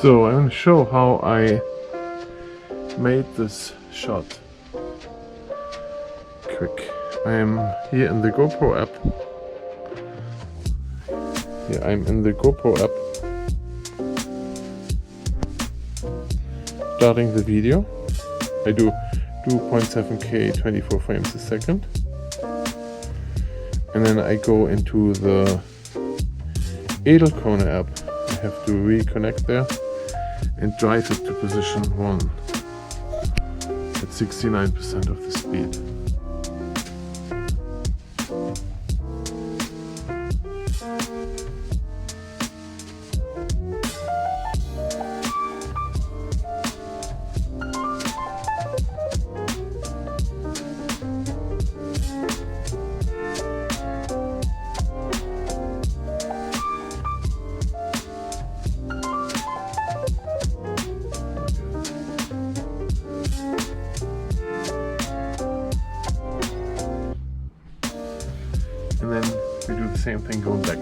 So I want to show how I made this shot quick. I am here in the GoPro app. Here I'm in the GoPro app, starting the video. I do 2.7K 24 frames a second, and then I go into the edelkrone app. I have to reconnect there and drive it to position 1 at 69% of the speed. And then we do the same thing going back.